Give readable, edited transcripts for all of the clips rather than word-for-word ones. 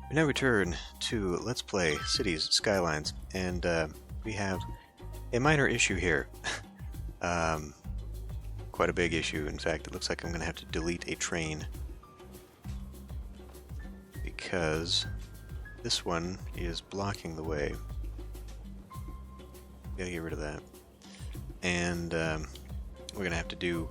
We now return to Let's Play Cities Skylines, and we have a minor issue here. um, Quite a big issue. In fact, it looks like I'm going to have to delete a train because this one is blocking the way. Gotta get rid of that. And we're going to have to do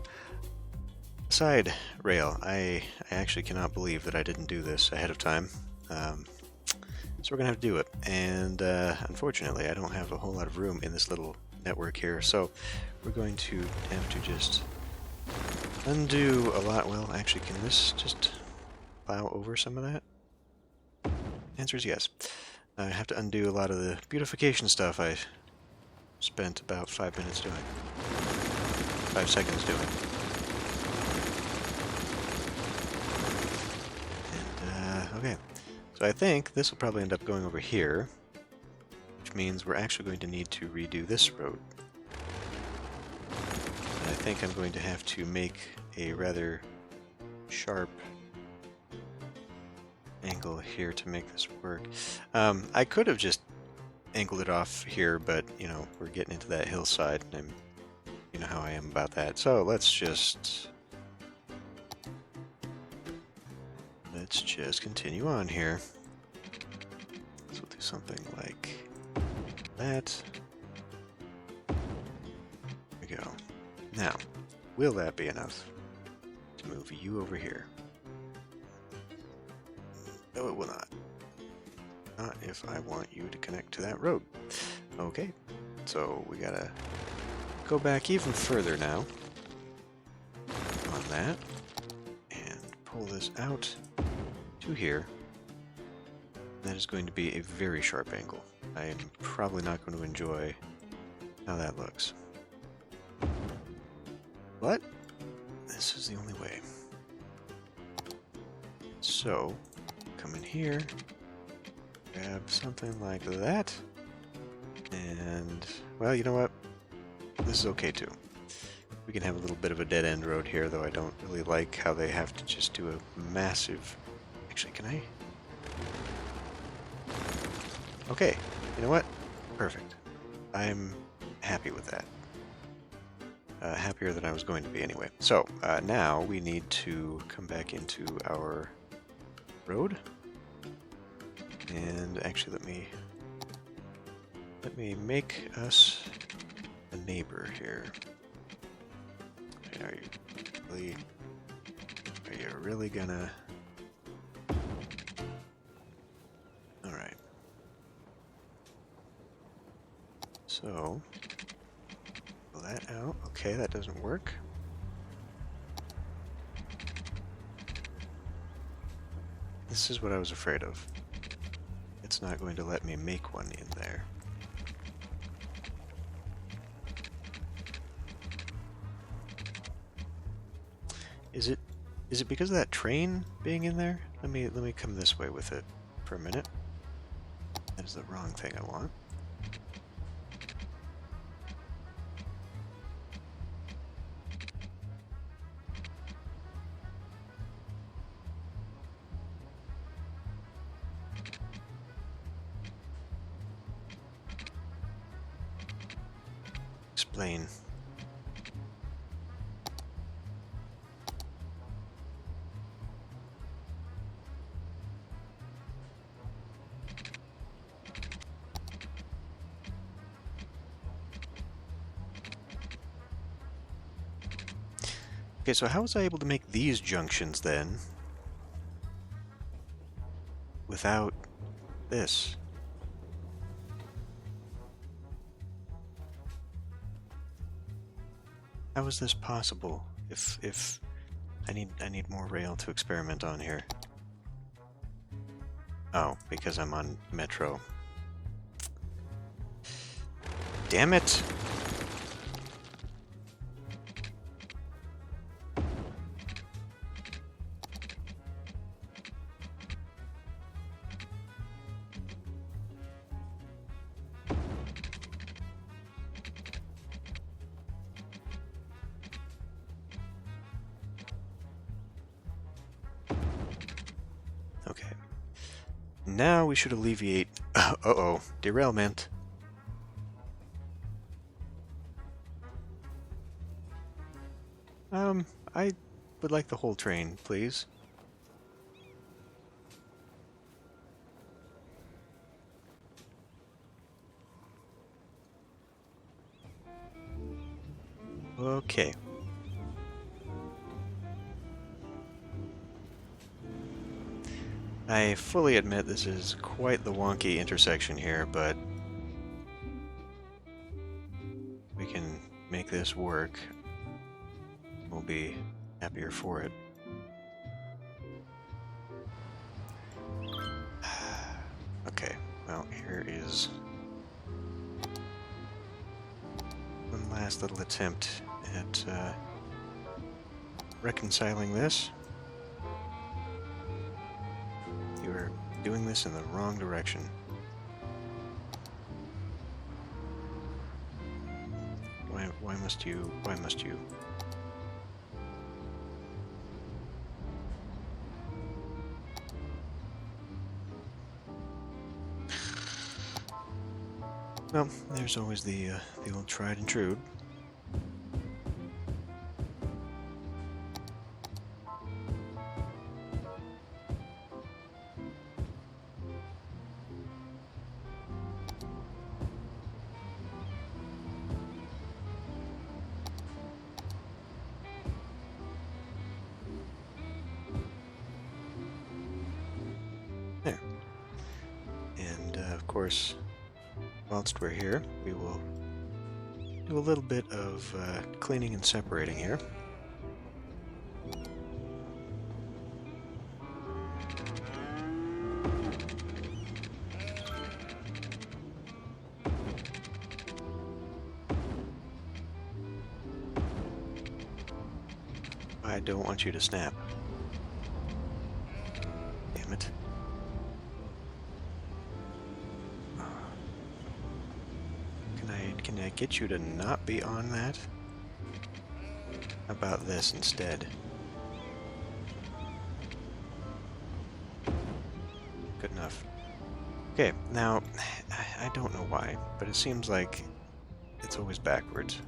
a side rail. I actually cannot believe that I didn't do this ahead of time. So we're going to have to do it. And unfortunately, I don't have a whole lot of room in this little network here. So we're going to have to just undo a lot. Well, actually, can this just plow over some of that? Answer is yes. I have to undo a lot of the beautification stuff I spent about 5 minutes doing. 5 seconds doing. And, okay. So I think this will probably end up going over here, which means we're actually going to need to redo this road. And I think I'm going to have to make a rather sharp angle here to make this work. I could have just angled it off here, but, you know, we're getting into that hillside, and you know how I am about that. So let's just continue on here. So we'll do something like that. There we go. Now, will that be enough to move you over here? No, it will not. Not if I want you to connect to that road. Okay, so we gotta go back even further now on that and pull this out to here. That is going to be a very sharp angle. I am probably not going to enjoy how that looks. But this is the only way. So, come in here, grab something like that, and, well, you know what? This is okay too. We can have a little bit of a dead-end road here, though I don't really like how they have to just do a massive... Actually, can I? Okay, you know what? Perfect. I'm happy with that. Happier than I was going to be anyway. So, now we need to come back into our road. And actually, let me make us a neighbor here. Are you really gonna... Alright. So, pull that out. Okay, that doesn't work. This is what I was afraid of. It's not going to let me make one in there. Is it because of that train being in there? Let me come this way with it for a minute. That is the wrong thing I want. Explain. Okay, so how was I able to make these junctions then without this? How is this possible? If I need more rail to experiment on here. Oh, because I'm on Metro. Damn it! Okay. Now we should alleviate... Uh-oh, derailment. I would like the whole train, please. Okay. I fully admit this is quite the wonky intersection here, but we can make this work. We'll be happier for it. Okay, well, here is one last little attempt at reconciling this. You are doing this in the wrong direction. Why must you? Why must you? Well, there's always the old tried and true. There. And of course, whilst we're here, we will do a little bit of cleaning and separating here. I don't want you to snap. Damn it. Can I get you to not be on that? How about this instead? Good enough. Okay, now, I don't know why, but it seems like it's always backwards.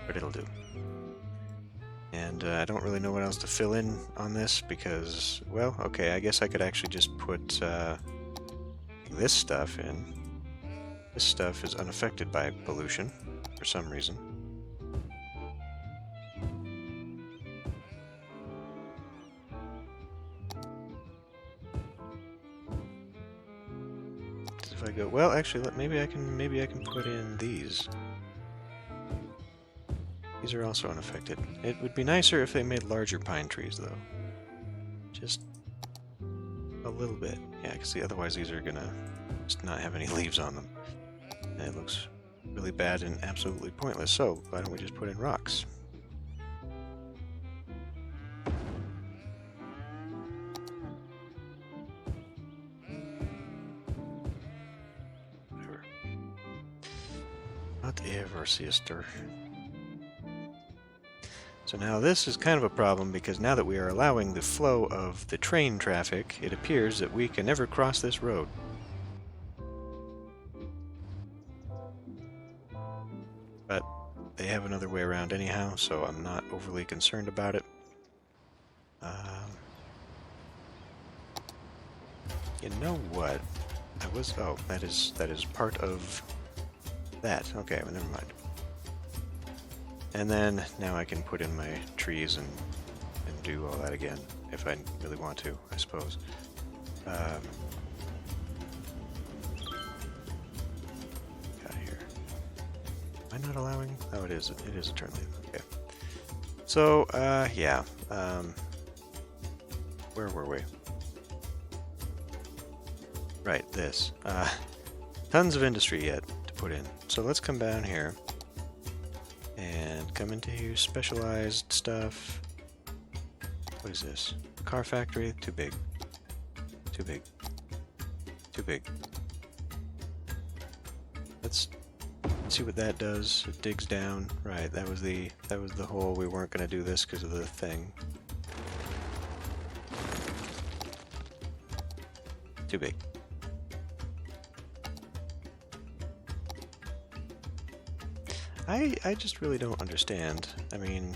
But it'll do. And I don't really know what else to fill in on this because, well, okay, I guess I could actually just put this stuff in. This stuff is unaffected by pollution for some reason. If I go, well, actually, maybe I can put in these. These are also unaffected. It would be nicer if they made larger pine trees, though. Just a little bit. Yeah, because otherwise these are gonna just not have any leaves on them. And it looks really bad and absolutely pointless. So, why don't we just put in rocks? Whatever. Whatever, sister. So now this is kind of a problem because now that we are allowing the flow of the train traffic, it appears that we can never cross this road. But they have another way around anyhow, so I'm not overly concerned about it. You know what? Oh, that is part of that. Okay, well, never mind. And then now I can put in my trees and do all that again if I really want to, I suppose. Got here. Am I not allowing? Oh, it is. It is a turn lane. Okay. So, yeah. Where were we? Right, this. Tons of industry yet to put in. So let's come down here. And come into specialized stuff. What is this? Car factory? Too big. Too big. Too big. Let's see what that does. It digs down. Right, that was the hole. We weren't gonna do this because of the thing. Too big. I just really don't understand. I mean...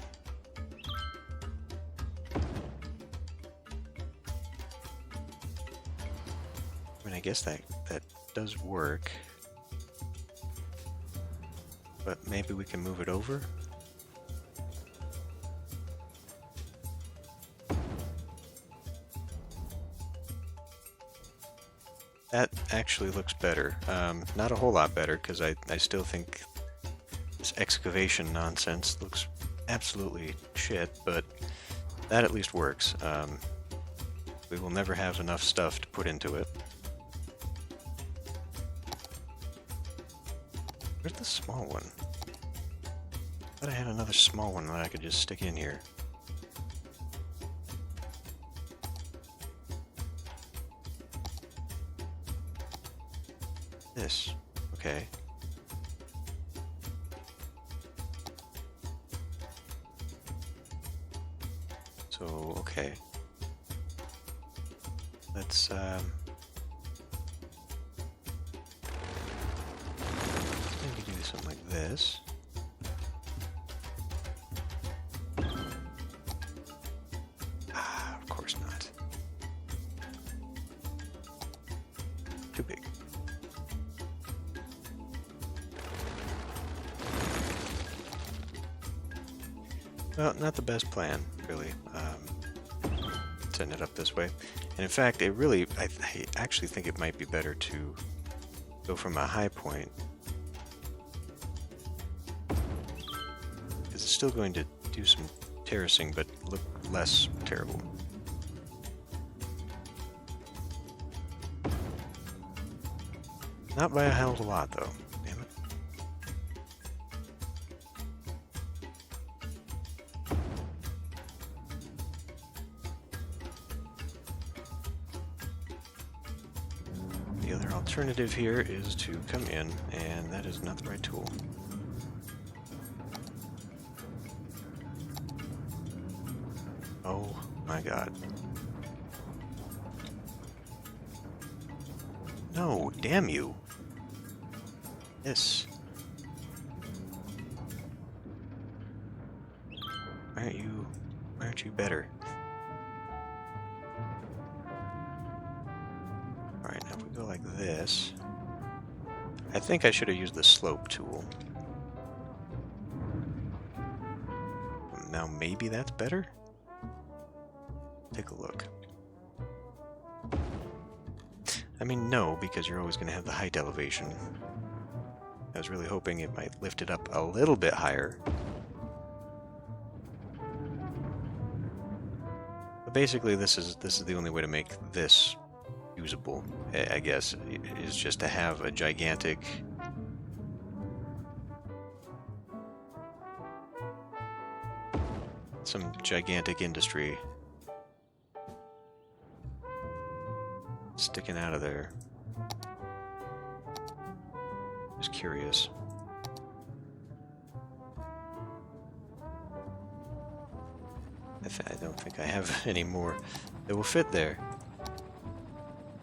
I guess that does work. But maybe we can move it over? That actually looks better. Not a whole lot better, because I still think this excavation nonsense looks absolutely shit, but that at least works. We will never have enough stuff to put into it. Where's the small one? I thought I had another small one that I could just stick in here. This. Okay. So, okay. Let's, maybe do something like this. Ah, of course not. Too big. Well, not the best plan, really, setting it up this way. And in fact, it really, I actually think it might be better to go from a high point, because it's still going to do some terracing, but look less terrible. Not by a hell of a lot, though. Damn it. The other alternative here is to come in, and that is not the right tool. Oh my god. No, damn you. Yes. Why aren't you better? Alright, now if we go like this, I think I should have used the slope tool. Now maybe that's better? Take a look. I mean, no, because you're always going to have the height elevation. I was really hoping it might lift it up a little bit higher. But basically, this is the only way to make this usable, I guess, is just to have a gigantic... some gigantic industry sticking out of there. Just curious. I don't think I have any more that will fit there.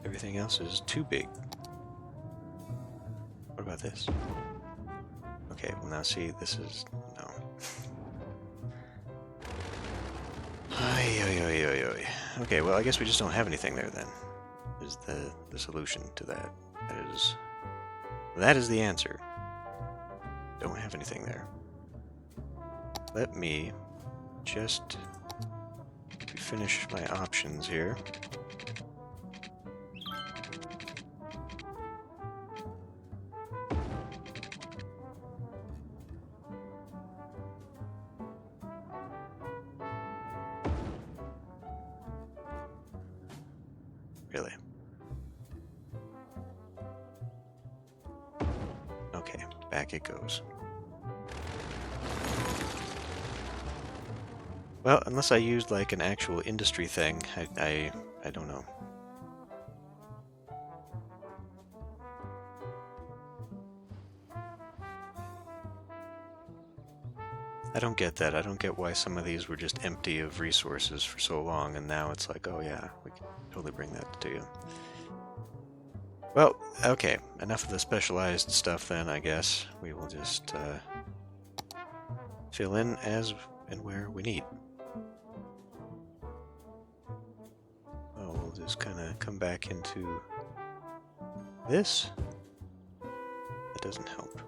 Everything else is too big. What about this? Okay, well now see, this is... no. Ay, ay, ay, ay, ay. Okay, well I guess we just don't have anything there then. Is the solution to that. That is the answer. Don't have anything there. Let me just finish my options here. Really? Okay, back it goes. Well, unless I used like an actual industry thing, I don't know. I don't get that. I don't get why some of these were just empty of resources for so long, and now it's like, oh yeah, we can totally bring that to you. Well, okay, enough of the specialized stuff then, I guess. We will just fill in as and where we need. Oh, we'll just kind of come back into this. That doesn't help.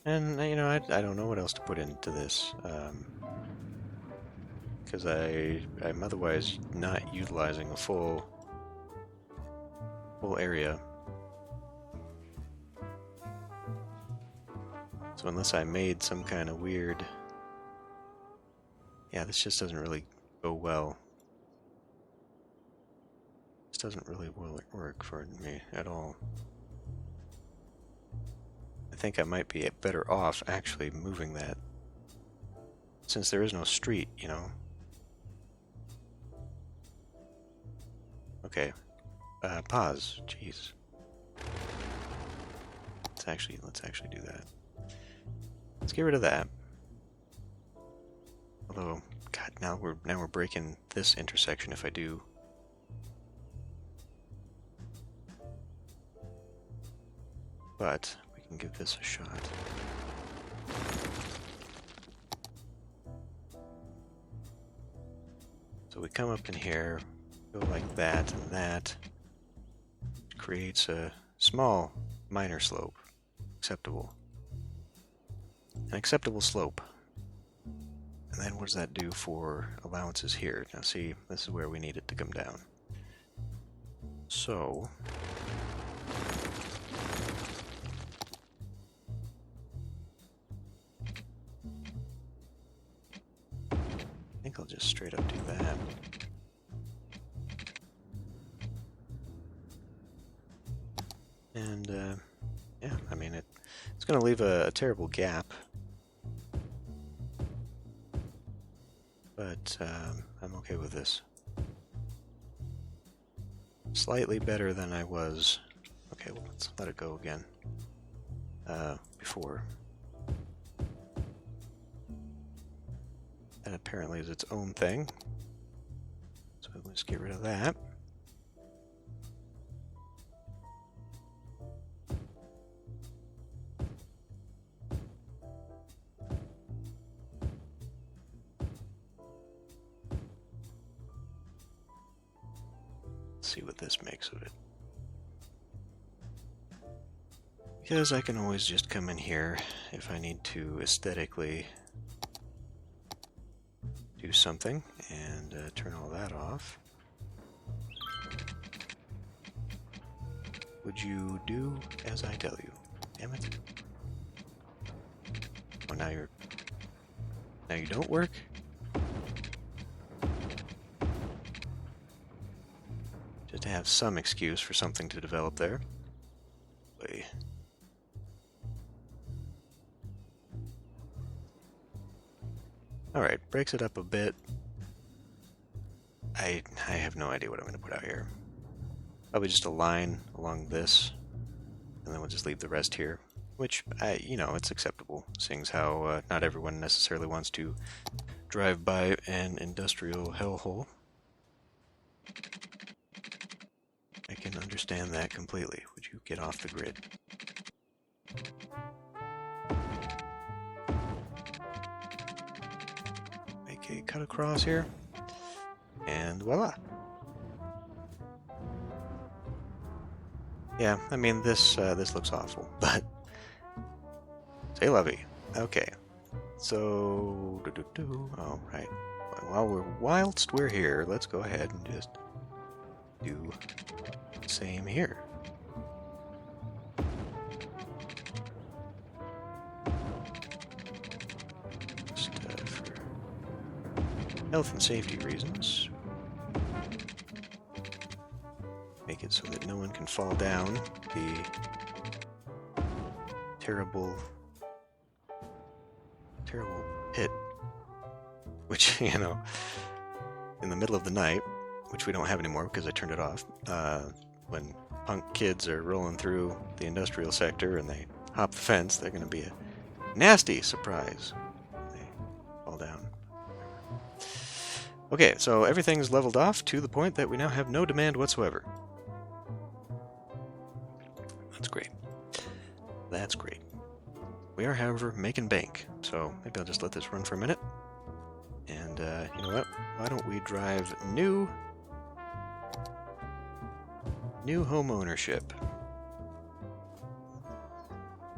And, you know, I don't know what else to put into this, because I'm otherwise not utilizing a full area. So unless I made some kind of weird... Yeah, this just doesn't really go well. This doesn't really work for me at all. I think I might be better off actually moving that, since there is no street, you know. Okay, pause. Jeez. Let's actually do that. Let's get rid of that. Although, God, now we're breaking this intersection if I do. But we can give this a shot. So we come up in here, go like that and that. It creates a small, minor slope. Acceptable. An acceptable slope. And then what does that do for allowances here? Now see, this is where we need it to come down. So... I think I'll just straight up do that. And, yeah, I mean, it's going to leave a terrible gap. But, I'm okay with this. Slightly better than I was... Okay, well, let's let it go again. Before. That apparently is its own thing. So let's get rid of that. Let's see what this makes of it. Because I can always just come in here if I need to aesthetically do something and turn all that off. Would you do as I tell you? Damn it. Oh, now you don't work? Just to have some excuse for something to develop there. Wait. Alright, breaks it up a bit. I have no idea what I'm going to put out here. Probably just a line along this, and then we'll just leave the rest here. Which, you know, it's acceptable, seeing as how not everyone necessarily wants to drive by an industrial hellhole. I can understand that completely. Would you get off the grid? Make a cut across here, and voila. Yeah, I mean this looks awful, but c'est la vie. Okay, so oh right. Whilst we're here, let's go ahead and just do the same here. Just for health and safety reasons. Make it so that no one can fall down the terrible pit, which, you know, in the middle of the night, which we don't have anymore because I turned it off, when punk kids are rolling through the industrial sector and they hop the fence, they're going to be a nasty surprise. They fall down. Okay, so everything's leveled off to the point that we now have no demand whatsoever. That's great. That's great. We are, however, making bank, so maybe I'll just let this run for a minute. And, you know what? Why don't we drive new home ownership?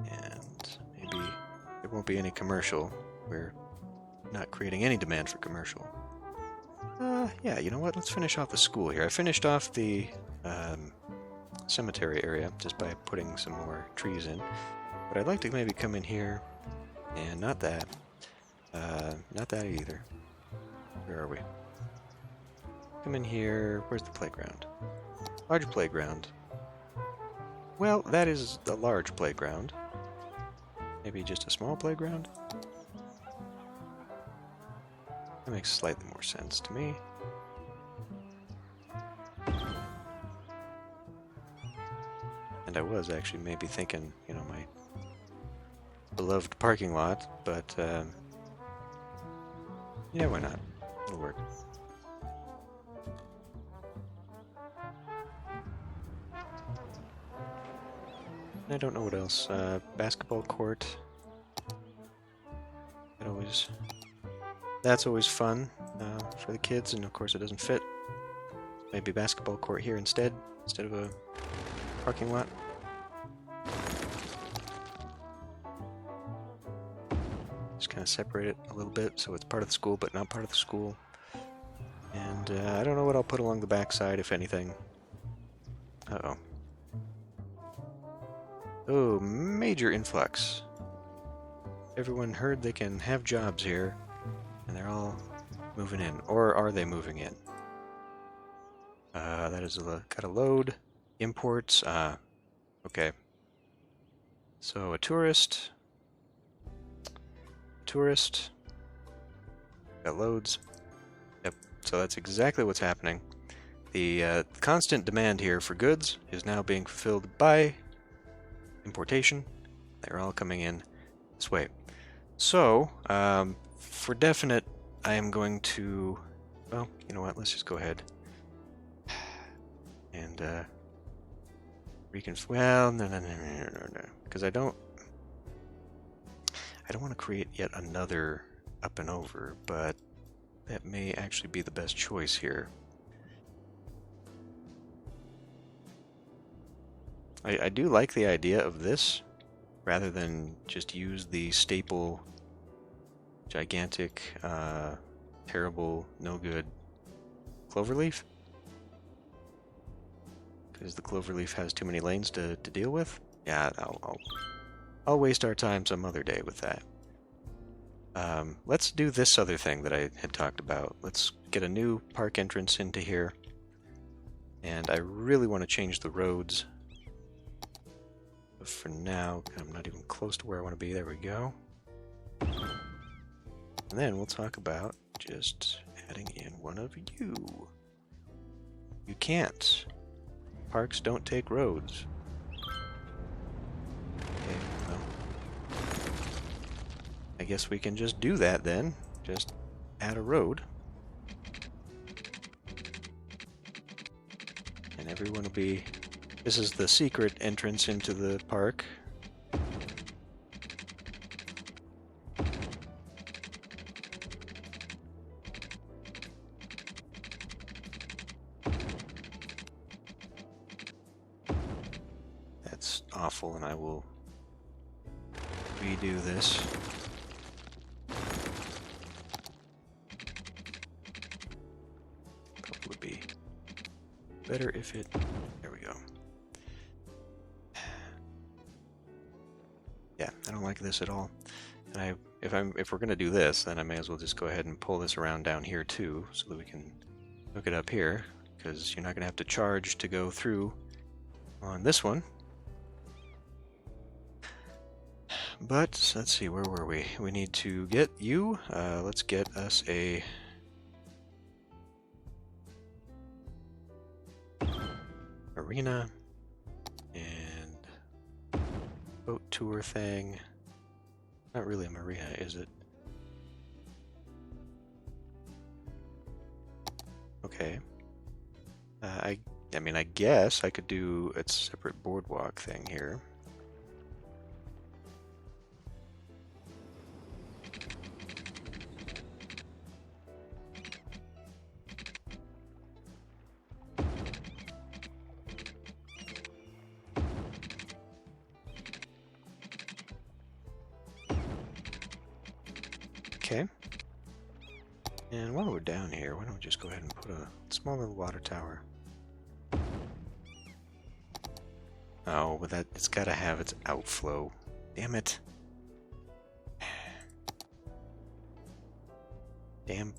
And maybe there won't be any commercial. We're not creating any demand for commercial. Yeah, you know what? Let's finish off the school here. I finished off the cemetery area just by putting some more trees in. But I'd like to maybe come in here, and not that. Not that either. Where are we? Come in here. Where's the playground? Large playground. Well, that is the large playground. Maybe just a small playground? That makes slightly more sense to me. And I was actually maybe thinking, you know, my beloved parking lot, but yeah, why not? It'll work. I don't know what else. Basketball court. That's always fun for the kids, and of course it doesn't fit. Maybe basketball court here instead of a parking lot. Just kind of separate it a little bit so it's part of the school, but not part of the school. And I don't know what I'll put along the backside, if anything. Uh-oh. Oh, major influx. Everyone heard they can have jobs here, and they're all moving in. Or are they moving in? That is got a load. Imports. Okay. So a tourist. Got loads. Yep. So that's exactly what's happening. The constant demand here for goods is now being fulfilled by importation. They're all coming in this way. So, for definite, I am going to, well, you know what, let's just go ahead and well, no, because I don't want to create yet another up and over, but that may actually be the best choice here. I do like the idea of this, rather than just use the staple, gigantic, terrible, no good cloverleaf. Because the cloverleaf has too many lanes to deal with. Yeah, I'll waste our time some other day with that. Let's do this other thing that I had talked about. Let's get a new park entrance into here. And I really want to change the roads. But for now, I'm not even close to where I want to be. There we go. And then we'll talk about just adding in one of you. You can't. Parks don't take roads. Okay, well, I guess we can just do that then. Just add a road. And everyone will be... This is the secret entrance into the park. That's awful, and I will redo this. Probably would be better if it... There we go. Yeah, I don't like this at all. And if we're gonna do this, then I may as well just go ahead and pull this around down here too, so that we can hook it up here, because you're not gonna have to charge to go through on this one. But let's see, where were we? We need to get you. Let's get us a arena. boat tour thing. Not really a marina, is it? Okay. I mean, I guess I could do a separate boardwalk thing here. Okay. And while we're down here, why don't we just go ahead and put a small little water tower. Oh, but it's gotta have its outflow. Damn it. Damn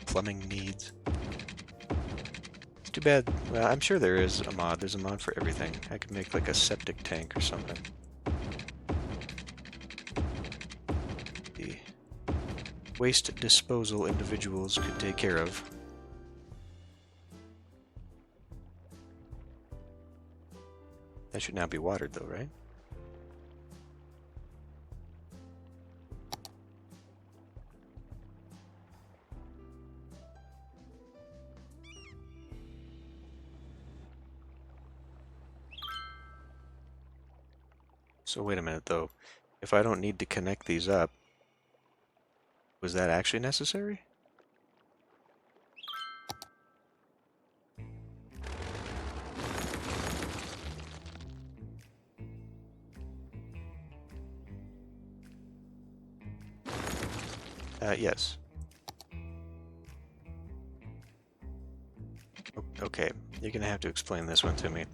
plumbing needs. It's too bad. Well, I'm sure there is a mod. There's a mod for everything. I could make like a septic tank or something. The waste disposal individuals could take care of. That should now be watered though, right? So wait a minute though. If I don't need to connect these up, was that actually necessary? Yes. Okay, you're gonna have to explain this one to me.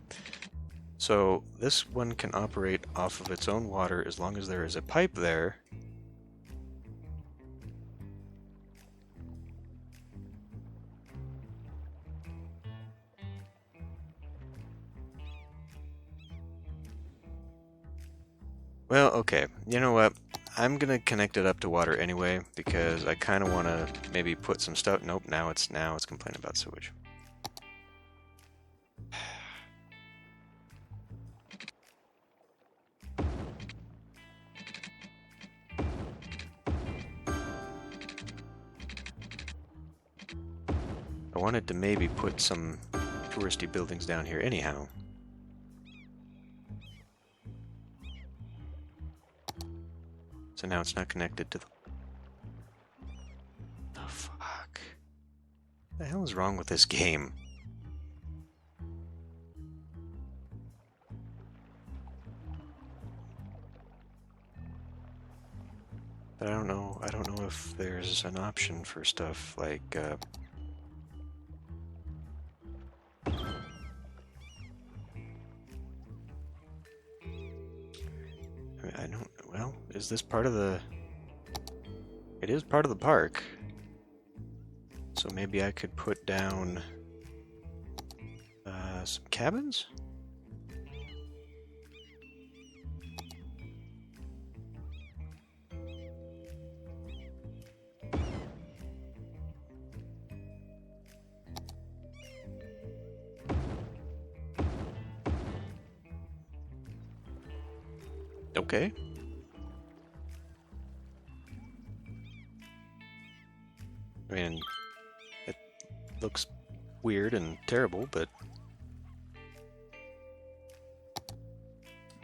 So this one can operate off of its own water as long as there is a pipe there. Well, okay. You know what? I'm gonna connect it up to water anyway because I kind of want to maybe put some stuff. Nope. Now it's complaining about sewage. I wanted to maybe put some touristy buildings down here anyhow. So now it's not connected to the... Oh, fuck. What the hell is wrong with this game? But I don't know if there's an option for stuff like, I don't... Well, is this part of the... It is part of the park. So maybe I could put down some cabins? Okay. I mean, it looks weird and terrible, but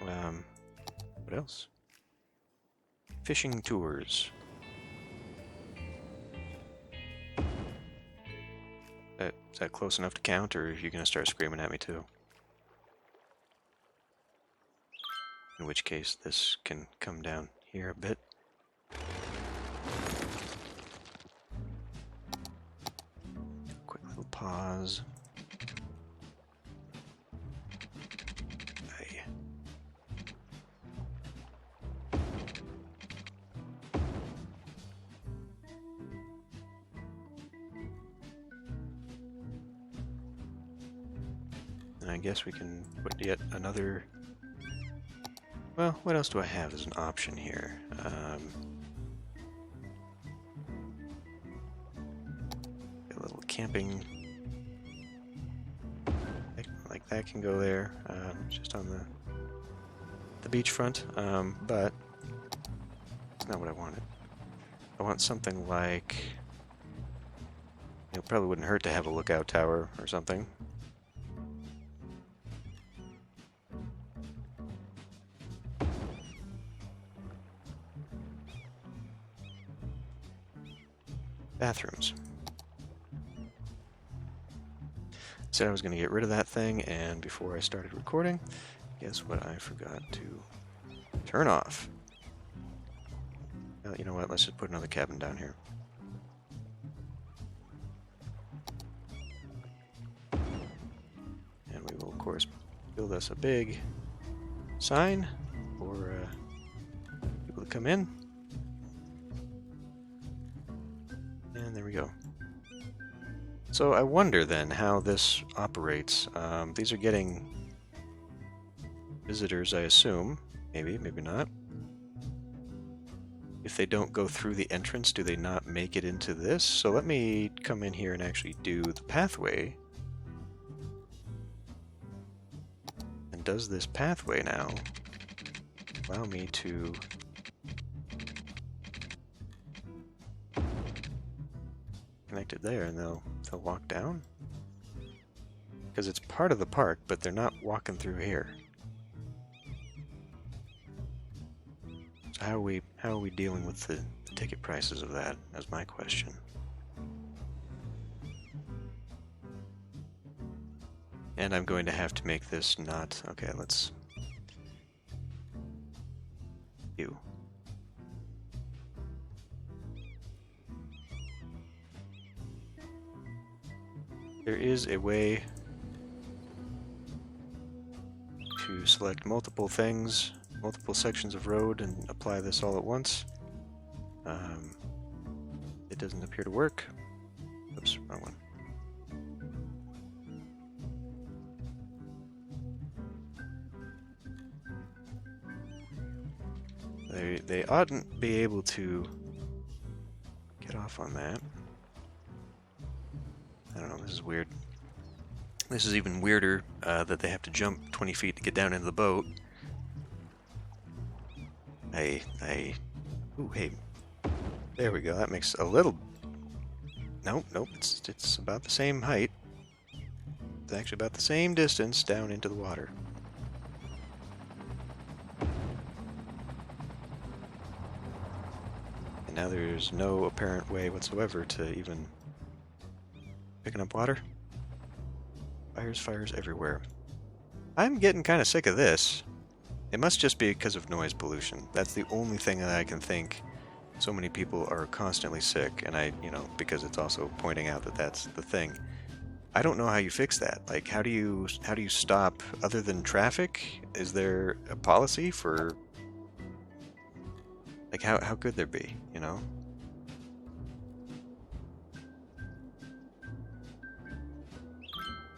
what else? Fishing tours. Is that close enough to count, or are you gonna start screaming at me too? In which case, this can come down here a bit. Quick little pause. Aye. And I guess we can put yet another... Well, what else do I have as an option here? A little camping, like that can go there. Just on the... the beachfront, but it's not what I wanted. I want something like... It probably wouldn't hurt to have a lookout tower or something. Bathrooms. Said I was going to get rid of that thing, and before I started recording, guess what I forgot to turn off? Well, you know what, let's just put another cabin down here. And we will, of course, build us a big sign for people to come in. And there we go. So I wonder then how this operates. These are getting visitors, I assume. Maybe, maybe not. If they don't go through the entrance, do they not make it into this? So let me come in here and actually do the pathway. And does this pathway now allow me to... connect it there, and they'll walk down? Because it's part of the park, but they're not walking through here. So how are we dealing with the ticket prices of that? That's my question. And I'm going to have to make this not... Okay, let's... You. There is a way to select multiple things, multiple sections of road, and apply this all at once. It doesn't appear to work. Oops, wrong one. They oughtn't be able to get off on that. I don't know, this is weird. This is even weirder, that they have to jump 20 feet to get down into the boat. Ooh, hey. There we go, that makes a little... Nope, it's about the same height. It's actually about the same distance down into the water. And now there's no apparent way whatsoever to even... Picking up water? Fires everywhere. I'm getting kind of sick of this. It must just be because of noise pollution. That's the only thing that I can think. So many people are constantly sick, and because it's also pointing out that that's the thing. I don't know how you fix that. Like, how do you stop other than traffic? Is there a policy for... Like, how could there be, you know?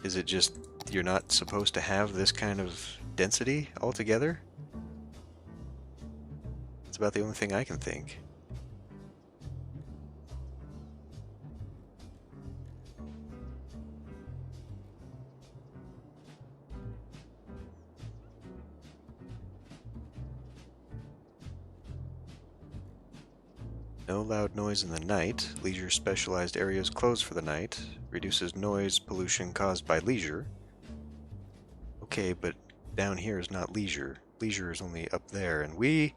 Is it just you're not supposed to have this kind of density altogether? It's about the only thing I can think. No loud noise in the night. Leisure specialized areas closed for the night. Reduces noise pollution caused by leisure. Okay, but down here is not leisure. Leisure is only up there, and we...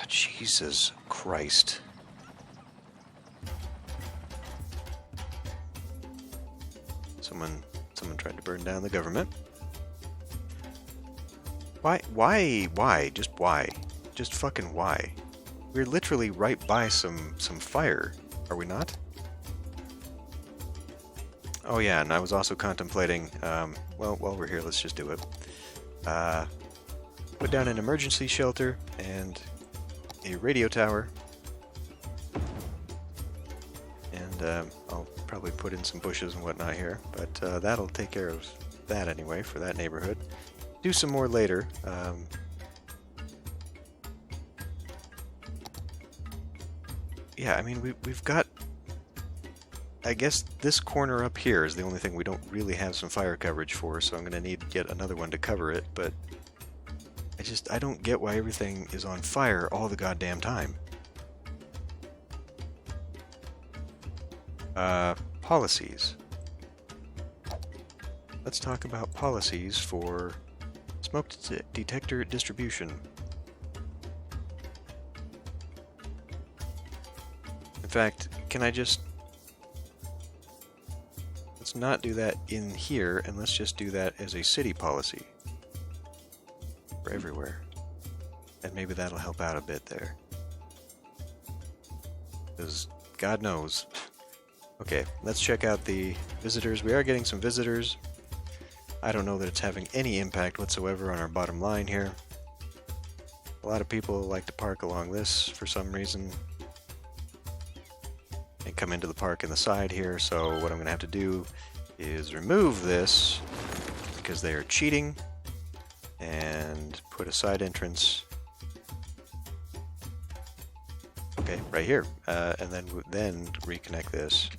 Jesus Christ. Someone tried to burn down the government. Why? Just why? Just fucking why? We're literally right by some fire, are we not? Oh yeah, and I was also contemplating, well, while we're here, let's just do it. Put down an emergency shelter and a radio tower. And I'll probably put in some bushes and whatnot here, but that'll take care of that anyway for that neighborhood. Do some more later. Yeah, I mean, we've got... I guess this corner up here is the only thing we don't really have some fire coverage for, so I'm going to need to get another one to cover it, but I don't get why everything is on fire all the goddamn time. Policies. Let's talk about policies for smoke detector distribution. In fact, can I just... Let's not do that in here, and let's just do that as a city policy. For everywhere. And maybe that'll help out a bit there. Because God knows. Okay, let's check out the visitors. We are getting some visitors. I don't know that it's having any impact whatsoever on our bottom line here. A lot of people like to park along this for some reason. And come into the park in the side here, so what I'm going to have to do is remove this because they are cheating and put a side entrance, okay, right here, and then reconnect this.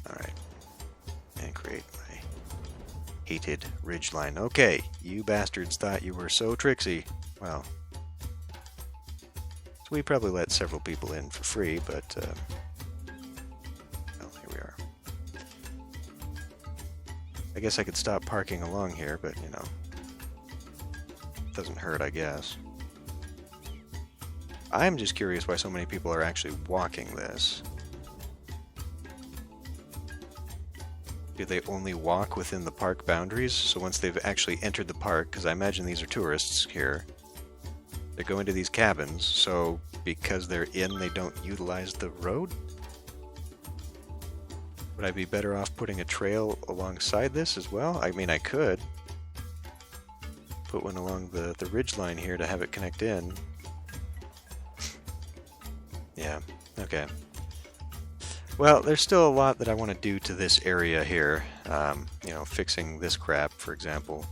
Alright, and create my hated ridgeline. Okay, you bastards thought you were so tricksy. Well, so we probably let several people in for free, but well, here we are. I guess I could stop parking along here, but you know, doesn't hurt, I guess. I'm just curious why so many people are actually walking this. Do they only walk within the park boundaries? So once they've actually entered the park, because I imagine these are tourists here, they go into these cabins, so because they're in, they don't utilize the road? Would I be better off putting a trail alongside this as well? I mean, I could. Put one along the ridge line here to have it connect in. Yeah, okay. Well, there's still a lot that I want to do to this area here. You know, fixing this crap, for example.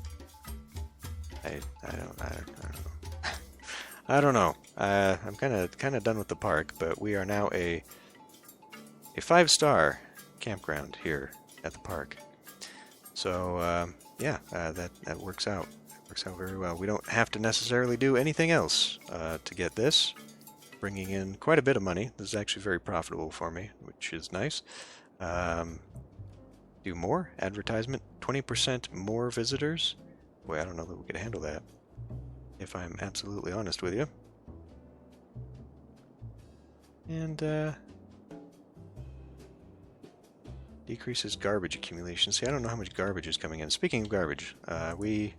I don't know. I don't know. I'm kind of done with the park, but we are now a 5-star campground here at the park. So yeah, that works out. It works out very well. We don't have to necessarily do anything else to get this. Bringing in quite a bit of money. This is actually very profitable for me, which is nice. Do more advertisement. 20% more visitors. Boy, I don't know that we could handle that, if I'm absolutely honest with you. And decreases garbage accumulation. See, I don't know how much garbage is coming in. Speaking of garbage, we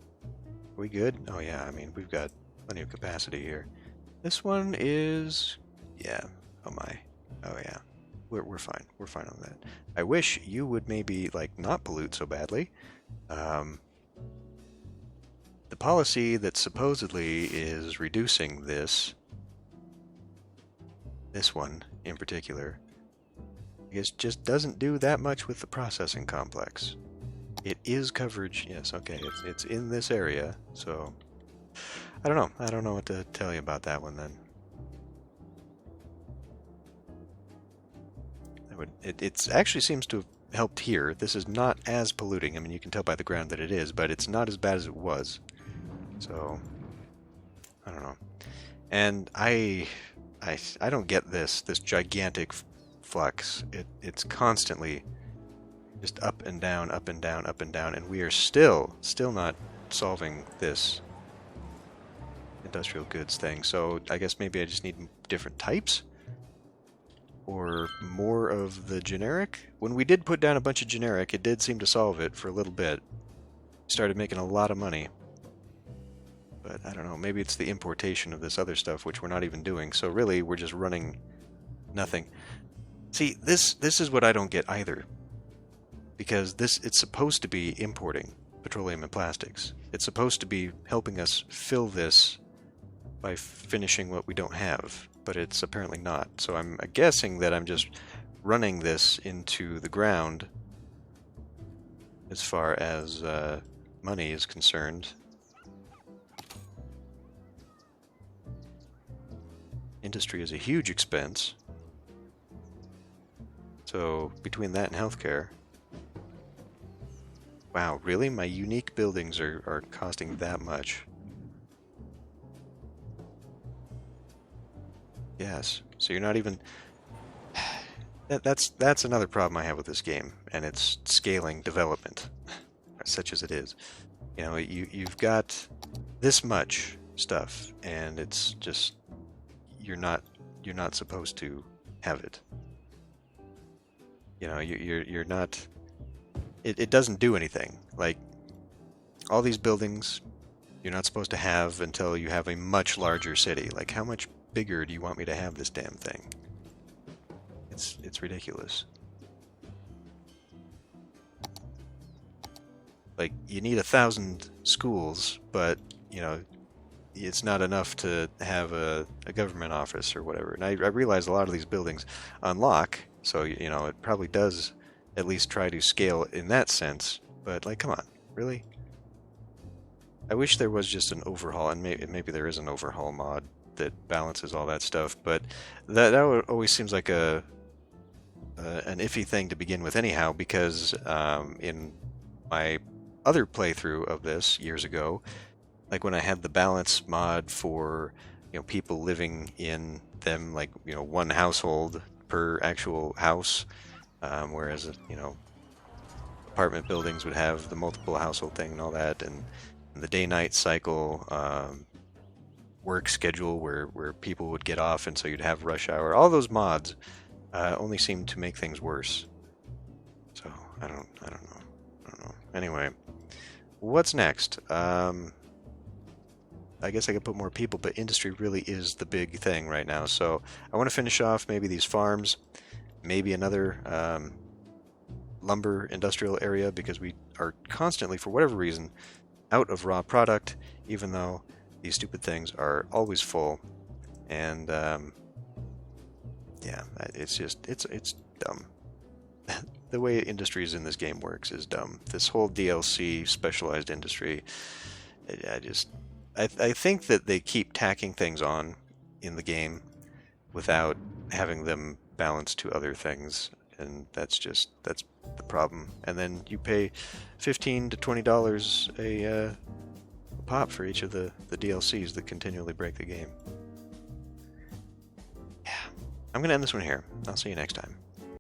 good? Oh yeah, I mean, we've got plenty of capacity here. This one is, yeah, oh my, oh yeah, we're fine, we're fine on that. I wish you would maybe, like, not pollute so badly. The policy that supposedly is reducing this one in particular, I guess just doesn't do that much with the processing complex. It is coverage, yes, okay, it's in this area, so... I don't know what to tell you about that one then. It actually seems to have helped here. This is not as polluting. I mean, you can tell by the ground that it is, but it's not as bad as it was. So, I don't know. And I don't get this gigantic flux. It's constantly just up and down, up and down, up and down, and we are still not solving this industrial goods thing. So I guess maybe I just need different types or more of the generic. When we did put down a bunch of generic, it did seem to solve it for a little bit. Started making a lot of money, but I don't know, maybe it's the importation of this other stuff, which we're not even doing. So really we're just running nothing. See, this is what I don't get either, because it's supposed to be importing petroleum and plastics. It's supposed to be helping us fill this by finishing what we don't have, but it's apparently not. So I'm guessing that I'm just running this into the ground as far as money is concerned. Industry is a huge expense. So between that and healthcare, wow, really? My unique buildings are costing that much? Yes. So you're not even. That's another problem I have with this game, and it's scaling development, such as it is. You know, you've got this much stuff, and it's just you're not supposed to have it. You know, you're not. It doesn't do anything. Like all these buildings, you're not supposed to have until you have a much larger city. Like how much bigger do you want me to have this damn thing? It's ridiculous. Like you need 1,000 schools, but you know it's not enough to have a government office or whatever. And I realize a lot of these buildings unlock, so you know it probably does at least try to scale in that sense. But like, come on, really? I wish there was just an overhaul, and maybe there is an overhaul mod that balances all that stuff. But that always seems like an iffy thing to begin with, anyhow, because in my other playthrough of this years ago, like when I had the balance mod for people living in them, like one household per actual house, whereas apartment buildings would have the multiple household thing and all that, and the day-night cycle, work schedule where people would get off, and so you'd have rush hour. All those mods only seem to make things worse. So I don't know. Anyway, what's next? I guess I could put more people, but industry really is the big thing right now. So I want to finish off maybe these farms, maybe another lumber industrial area, because we are constantly, for whatever reason, out of raw product, even though these stupid things are always full. And yeah, it's dumb. The way industries in this game works is dumb. This whole DLC specialized industry, I think that they keep tacking things on in the game without having them balance to other things, and that's the problem. And then you pay $15 to $20 a pop for each of the DLCs that continually break the game. Yeah, I'm gonna end this one here. I'll see you next time.